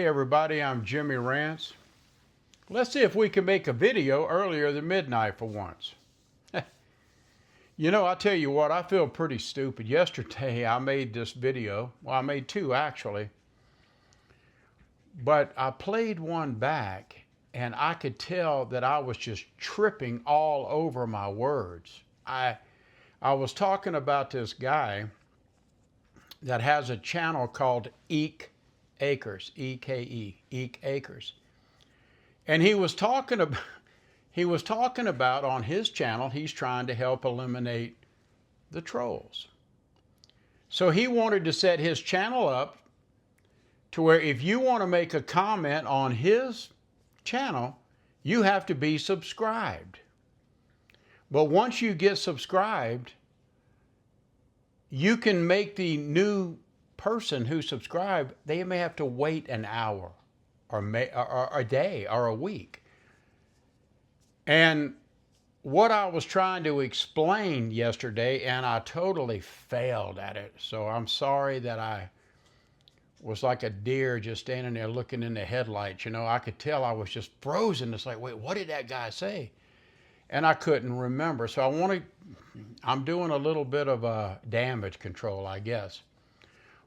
Hey everybody, I'm Jimmy Rance. Let's see if we can make a video earlier than midnight for once. I'll tell you what, I feel pretty stupid. Yesterday I made this video. Well, I made two actually. But I played one back and I could tell that I was just tripping all over my words. I was talking about this guy that has a channel called Eek Acres, E-K-E, Eek Acres. And he was talking about on his channel, he's trying to help eliminate the trolls. So he wanted to set his channel up to where if you want to make a comment on his channel, you have to be subscribed. But once you get subscribed, you can make the new person who subscribed, they may have to wait an hour or a day or a week. And what I was trying to explain yesterday, and I totally failed at it. So I'm sorry that I was like a deer just standing there looking in the headlights. I could tell I was just frozen. It's like, wait, what did that guy say? And I couldn't remember. So I'm doing a little bit of damage control, I guess.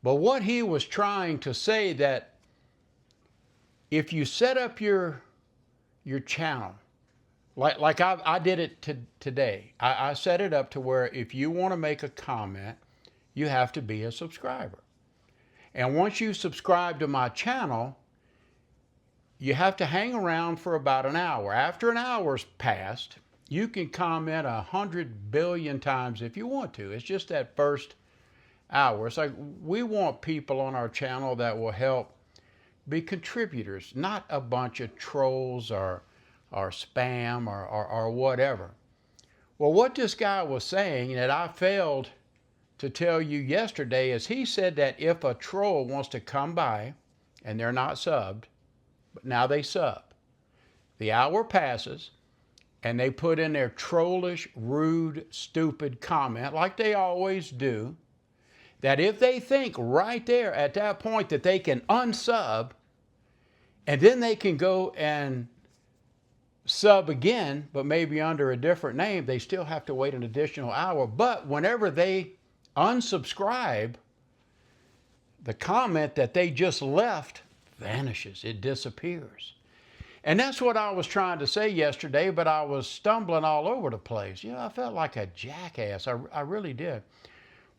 But what he was trying to say that if you set up your channel, like I did it today, I set it up to where if you want to make a comment, you have to be a subscriber. And once you subscribe to my channel, you have to hang around for about an hour. After an hour's passed, you can comment 100 billion times if you want to. It's just that first hour. It's like we want people on our channel that will help be contributors, not a bunch of trolls or spam or whatever. Well, what this guy was saying that I failed to tell you yesterday is he said that if a troll wants to come by and they're not subbed, but now they sub, the hour passes and they put in their trollish, rude, stupid comment like they always do, that if they think right there at that point that they can unsub and then they can go and sub again, but maybe under a different name, they still have to wait an additional hour. But whenever they unsubscribe, the comment that they just left vanishes. It disappears. And that's what I was trying to say yesterday, but I was stumbling all over the place. I felt like a jackass. I really did.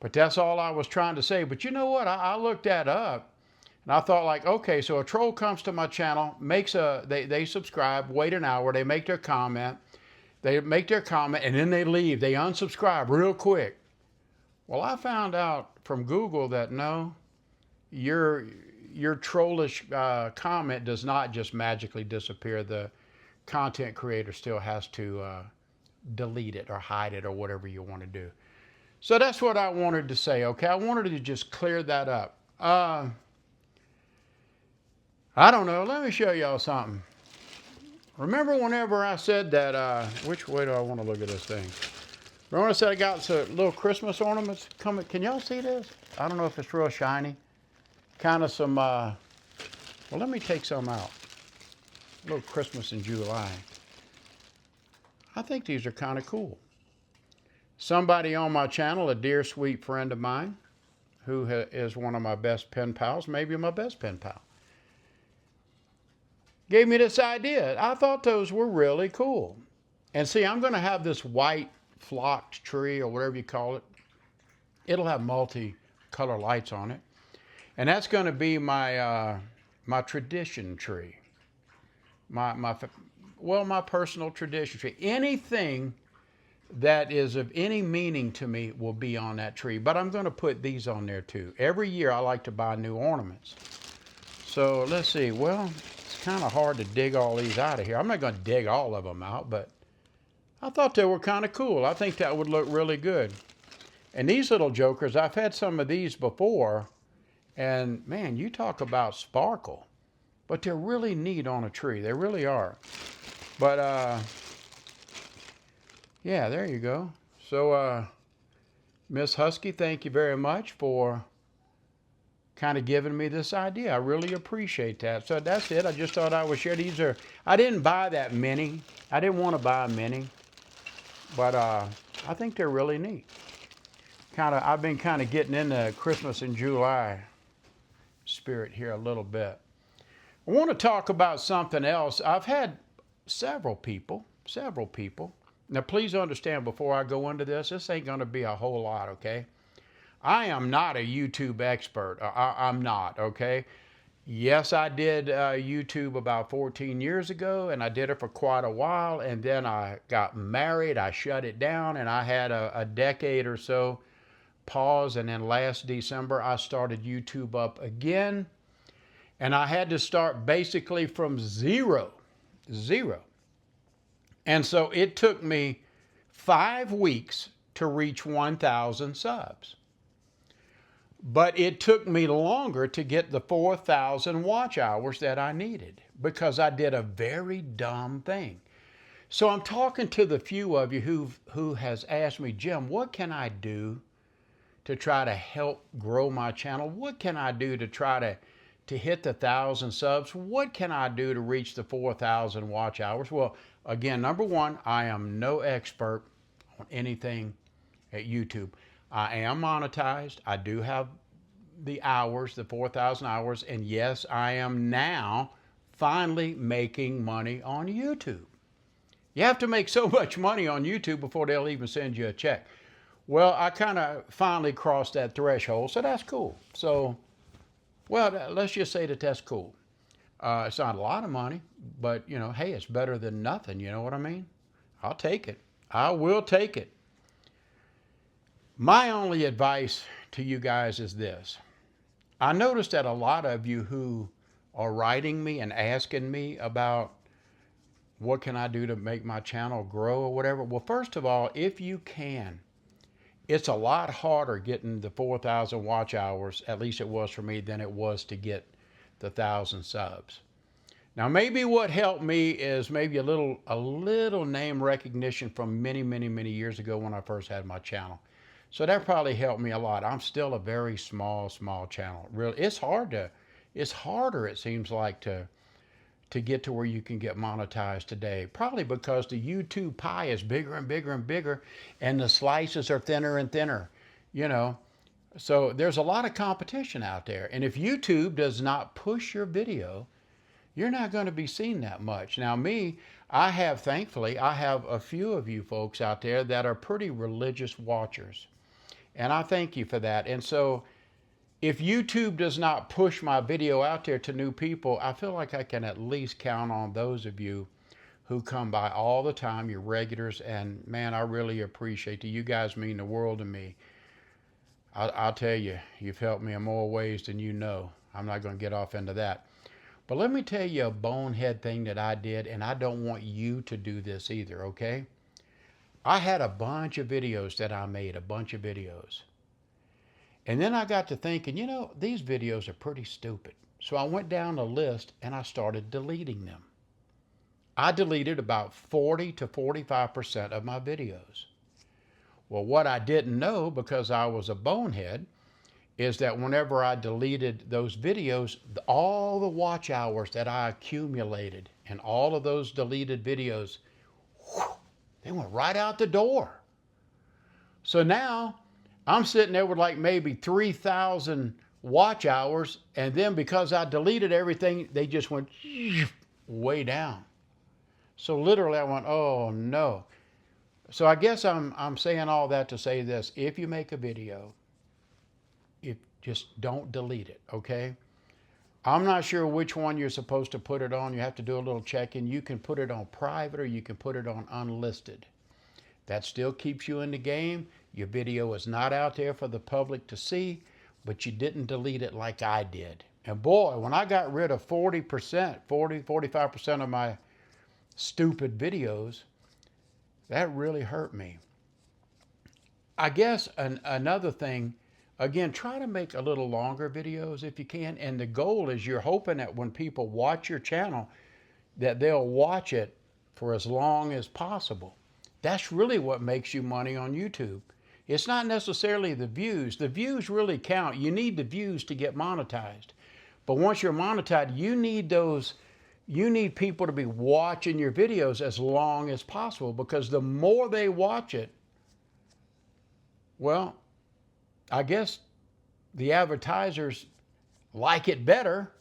But that's all I was trying to say. But you know what? I looked that up and I thought like, okay, so a troll comes to my channel, they subscribe, wait an hour, they make their comment, and then they leave. They unsubscribe real quick. Well, I found out from Google that no, your trollish comment does not just magically disappear. The content creator still has to delete it or hide it or whatever you want to do. So that's what I wanted to say, okay? I wanted to just clear that up. I don't know. Let me show y'all something. Remember whenever I said that, which way do I want to look at this thing? Remember I said I got some little Christmas ornaments coming? Can y'all see this? I don't know if it's real shiny. Kind of some, well, let me take some out. A little Christmas in July. I think these are kind of cool. Somebody on my channel, a dear sweet friend of mine, who is one of my best pen pals, maybe my best pen pal, gave me this idea. I thought those were really cool. And see, I'm going to have this white flocked tree or whatever you call it. It'll have multi-color lights on it. And that's going to be my tradition tree. My personal tradition tree. Anything that is of any meaning to me will be on that tree. But I'm going to put these on there too. Every year I like to buy new ornaments. So let's see. Well, it's kind of hard to dig all these out of here. I'm not going to dig all of them out, but I thought they were kind of cool. I think that would look really good. And these little jokers, I've had some of these before. And man, you talk about sparkle. But they're really neat on a tree. They really are. But yeah, there you go. So Miss Husky, thank you very much for kind of giving me this idea. I really appreciate that. So that's it. I just thought I would share. I didn't buy that many. I didn't want to buy many, but I think they're really neat. I've been kind of getting into Christmas in July spirit here a little bit. I want to talk about something else. I've had several people. Now, please understand before I go into this ain't going to be a whole lot, okay? I am not a YouTube expert. I'm not, okay? Yes, I did YouTube about 14 years ago, and I did it for quite a while, and then I got married, I shut it down, and I had a decade or so pause, and then last December I started YouTube up again, and I had to start basically from zero. And so it took me 5 weeks to reach 1,000 subs. But it took me longer to get the 4,000 watch hours that I needed because I did a very dumb thing. So I'm talking to the few of you who has asked me, Jim, what can I do to try to help grow my channel? What can I do to try to hit the 1,000 subs? What can I do to reach the 4,000 watch hours? Well, again, number one, I am no expert on anything at YouTube. I am monetized. I do have the hours, the 4,000 hours, and yes, I am now finally making money on YouTube. You have to make so much money on YouTube before they'll even send you a check. Well, I kind of finally crossed that threshold, so that's cool. So, well, let's just say that that's cool. It's not a lot of money, but, you know, hey, it's better than nothing. You know what I mean? I'll take it. I will take it. My only advice to you guys is this. I noticed that a lot of you who are writing me and asking me about what can I do to make my channel grow or whatever. Well, first of all, if you can, it's a lot harder getting the 4,000 watch hours, at least it was for me, than it was to get the 1,000 subs. Now, maybe what helped me is maybe a little name recognition from many years ago when I first had my channel. So that probably helped me a lot. I'm still a very small channel. Really, it's harder, it seems like, to get to where you can get monetized today. Probably because the YouTube pie is bigger and bigger, and the slices are thinner and thinner, you know. So there's a lot of competition out there. And if YouTube does not push your video, you're not going to be seen that much. Now me, thankfully, I have a few of you folks out there that are pretty religious watchers. And I thank you for that. And so if YouTube does not push my video out there to new people, I feel like I can at least count on those of you who come by all the time, your regulars. And man, I really appreciate you. You guys mean the world to me. I'll tell you, you've helped me in more ways than you know. I'm not going to get off into that. But let me tell you a bonehead thing that I did, and I don't want you to do this either, okay? I had a bunch of videos that I made, a bunch of videos. And then I got to thinking, you know, these videos are pretty stupid. So I went down the list and I started deleting them. I deleted about 40 to 45% of my videos. Well, what I didn't know, because I was a bonehead, is that whenever I deleted those videos, all the watch hours that I accumulated and all of those deleted videos, they went right out the door. So now I'm sitting there with like maybe 3,000 watch hours, and then because I deleted everything, they just went way down. So literally I went, oh no. So I guess I'm saying all that to say this. If you make a video, just don't delete it, okay? I'm not sure which one you're supposed to put it on. You have to do a little check-in. You can put it on private or you can put it on unlisted. That still keeps you in the game. Your video is not out there for the public to see, but you didn't delete it like I did. And boy, when I got rid of 45% of my stupid videos, that really hurt me. I guess another thing, again, try to make a little longer videos if you can. And the goal is you're hoping that when people watch your channel, that they'll watch it for as long as possible. That's really what makes you money on YouTube. It's not necessarily the views. The views really count. You need the views to get monetized. But once you're monetized, you need people to be watching your videos as long as possible, because the more they watch it, well, I guess the advertisers like it better,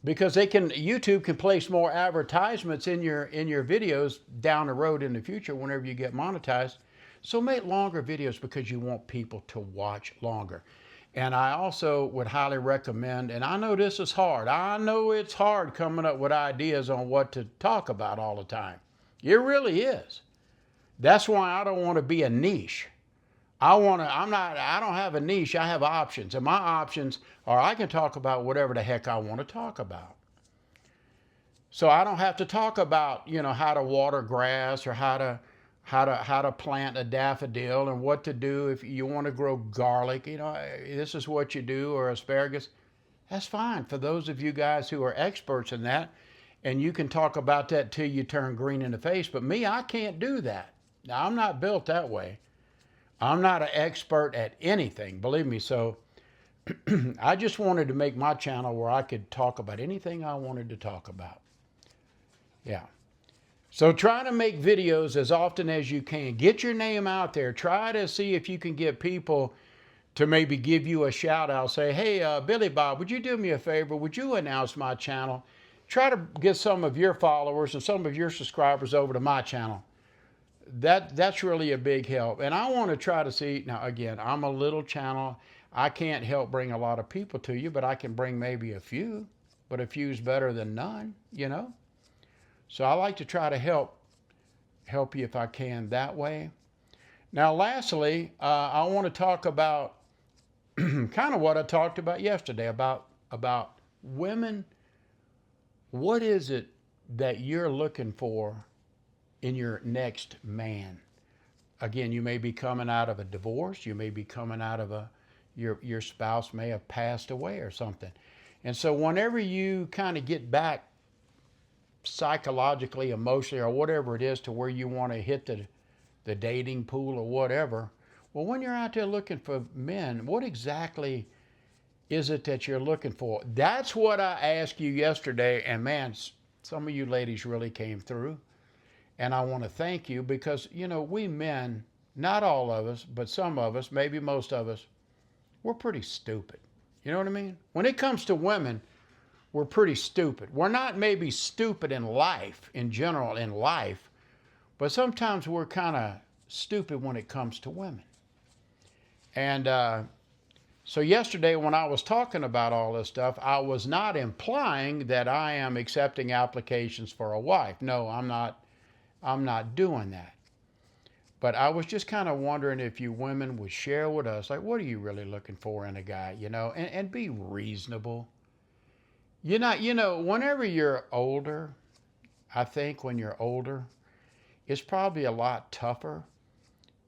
because YouTube can place more advertisements in your videos down the road in the future whenever you get monetized. So make longer videos because you want people to watch longer. And I also would highly recommend, and I know this is hard. I know it's hard coming up with ideas on what to talk about all the time. It really is. That's why I don't want to be a niche. I don't have a niche. I have options. And my options are I can talk about whatever the heck I want to talk about. So I don't have to talk about, how to water grass, or how to plant a daffodil, and what to do if you want to grow garlic. This is what you do, or asparagus. That's fine for those of you guys who are experts in that, and you can talk about that till you turn green in the face. But me, I can't do that. Now, I'm not built that way. I'm not an expert at anything, believe me. So I just wanted to make my channel where I could talk about anything I wanted to talk about. Yeah. So try to make videos as often as you can. Get your name out there. Try to see if you can get people to maybe give you a shout out. Say, hey, Billy Bob, would you do me a favor? Would you announce my channel? Try to get some of your followers and some of your subscribers over to my channel. That's really a big help. And I want to try to see, now again, I'm a little channel. I can't help bring a lot of people to you, but I can bring maybe a few. But a few's better than none, So I like to try to help you if I can that way. Now, lastly, I want to talk about kind of what I talked about yesterday about women. What is it that you're looking for in your next man? Again, you may be coming out of a divorce. You may be coming out of your spouse may have passed away or something. And so whenever you kind of get back psychologically, emotionally, or whatever it is, to where you want to hit the dating pool or whatever, well, when you're out there looking for men, what exactly is it that you're looking for? That's what I asked you yesterday, and man, some of you ladies really came through. And I want to thank you, because, we men, not all of us, but some of us, maybe most of us, we're pretty stupid. You know what I mean? When it comes to women, we're pretty stupid. We're not maybe stupid in life, in general, in life, but sometimes we're kind of stupid when it comes to women. And so yesterday when I was talking about all this stuff, I was not implying that I am accepting applications for a wife. No, I'm not doing that. But I was just kind of wondering if you women would share with us, like, what are you really looking for in a guy, and be reasonable. Whenever you're older, I think when you're older, it's probably a lot tougher,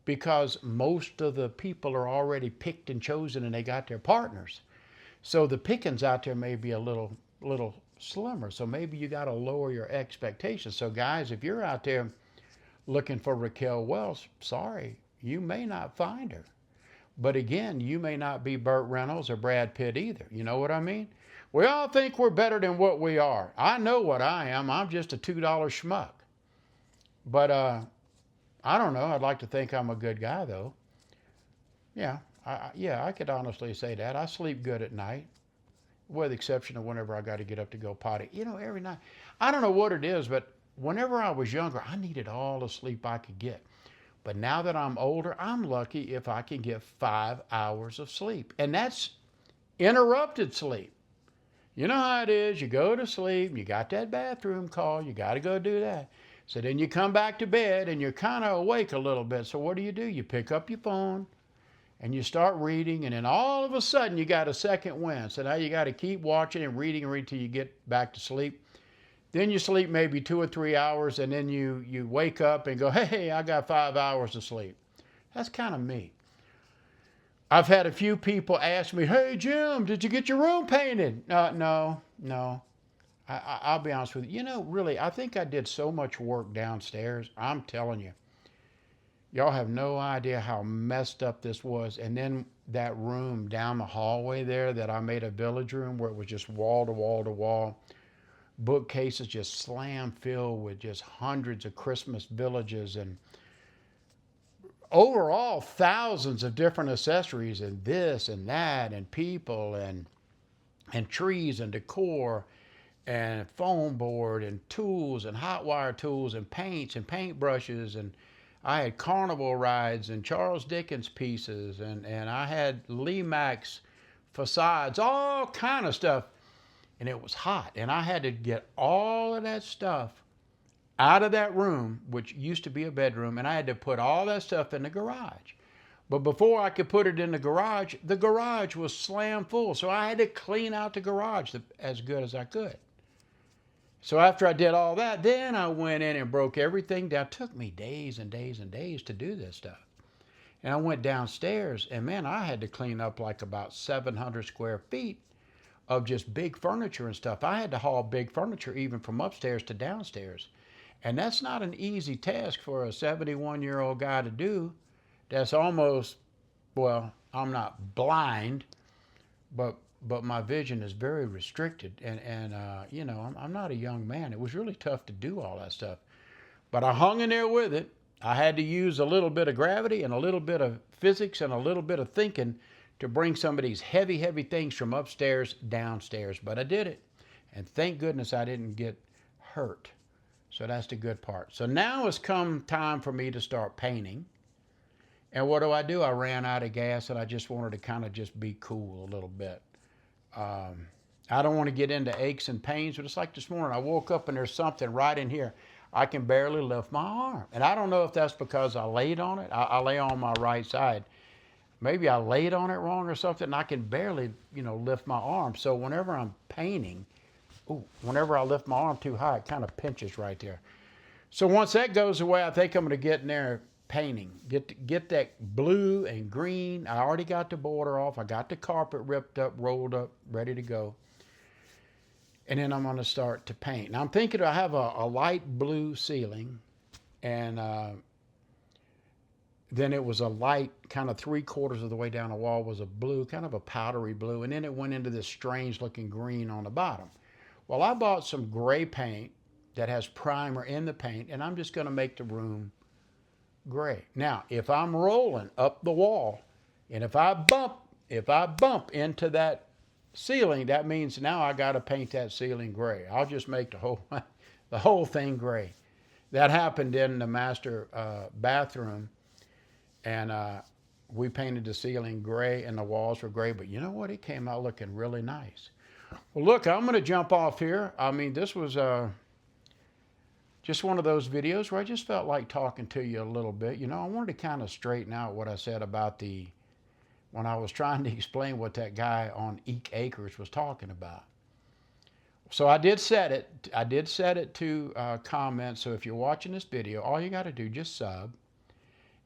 because most of the people are already picked and chosen, and they got their partners. So the pickings out there may be a little slimmer. So maybe you got to lower your expectations. So guys, if you're out there looking for Raquel Welch, sorry, you may not find her. But again, you may not be Burt Reynolds or Brad Pitt either. You know what I mean? We all think we're better than what we are. I know what I am. I'm just a $2 schmuck. But I don't know. I'd like to think I'm a good guy, though. Yeah, I could honestly say that. I sleep good at night, with the exception of whenever I got to get up to go potty. Every night. I don't know what it is, but whenever I was younger, I needed all the sleep I could get. But now that I'm older, I'm lucky if I can get 5 hours of sleep. And that's interrupted sleep. You know how it is. You go to sleep, you got that bathroom call, you got to go do that. So then you come back to bed and you're kind of awake a little bit. So what do? You pick up your phone and you start reading, and then all of a sudden you got a second wind. So now you got to keep watching and reading till you get back to sleep. Then you sleep maybe 2 or 3 hours, and then you wake up and go, hey, I got 5 hours of sleep. That's kind of me. I've had a few people ask me, hey, Jim, did you get your room painted? No. I'll be honest with you. Really, I think I did so much work downstairs. I'm telling you. Y'all have no idea how messed up this was. And then that room down the hallway there that I made a village room, where it was just wall to wall to wall, bookcases just slam filled with just hundreds of Christmas villages, and overall thousands of different accessories, and this and that, and people, and trees, and decor, and foam board, and tools, and hot wire tools, and paints, and paintbrushes, and I had carnival rides and Charles Dickens pieces, and I had Lee Max facades, all kind of stuff. And it was hot, and I had to get all of that stuff out of that room, which used to be a bedroom, and I had to put all that stuff in the garage. But before I could put it in the garage was slam full. So I had to clean out the garage as good as I could. So after I did all that, then I went in and broke everything down. It took me days and days and days to do this stuff. And I went downstairs, and man, I had to clean up like about 700 square feet of just big furniture and stuff. I had to haul big furniture even from upstairs to downstairs. And that's not an easy task for a 71-year-old guy to do. That's almost, well, I'm not blind, but my vision is very restricted. And you know, I'm not a young man. It was really tough to do all that stuff. But I hung in there with it. I had to use a little bit of gravity and a little bit of physics and a little bit of thinking to bring some of these heavy, heavy things from upstairs downstairs. But I did it. And thank goodness I didn't get hurt. So that's the good part. So now it's come time for me to start painting. And what do? I ran out of gas, and I just wanted to kind of just be cool a little bit. I don't want to get into aches and pains, but it's like this morning. I woke up and there's something right in here. I can barely lift my arm. And I don't know if that's because I laid on it. I lay on my right side. Maybe I laid on it wrong or something, and I can barely, lift my arm. So whenever I'm painting, whenever I lift my arm too high, it kind of pinches right there. So once that goes away, I think I'm going to get in there painting. Get that blue and green. I already got the border off. I got the carpet ripped up, rolled up, ready to go. And then I'm going to start to paint. Now I'm thinking I have a light blue ceiling, and then it was a light, kind of 3/4 of the way down the wall was a blue, kind of a powdery blue, and then it went into this strange looking green on the bottom. Well, I bought some gray paint that has primer in the paint, and I'm just going to make the room gray. Now, if I'm rolling up the wall, and if I bump into that ceiling, that means now I got to paint that ceiling gray. I'll just make the whole thing gray. That happened in the master bathroom, and we painted the ceiling gray and the walls were gray. But you know what? It came out looking really nice. Well, look, I'm going to jump off here. I mean, this was just one of those videos where I just felt like talking to you a little bit. I wanted to kind of straighten out what I said about when I was trying to explain what that guy on Eek Acres was talking about. So I did set it to comments. So if you're watching this video, all you got to do, just sub,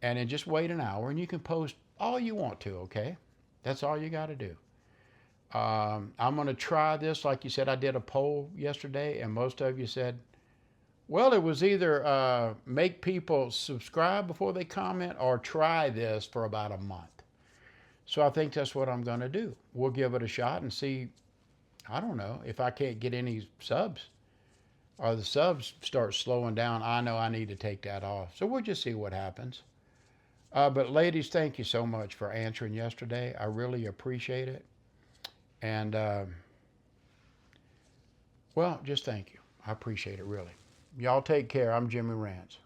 and then just wait an hour, and you can post all you want to, okay? That's all you got to do. I'm going to try this. Like you said, I did a poll yesterday, and most of you said, well, it was either make people subscribe before they comment or try this for about a month. So I think that's what I'm going to do. We'll give it a shot and see, I don't know, if I can't get any subs or the subs start slowing down, I know I need to take that off. So we'll just see what happens. But ladies, thank you so much for answering yesterday. I really appreciate it. And, well, just thank you. I appreciate it, really. Y'all take care. I'm Jimmy Rance.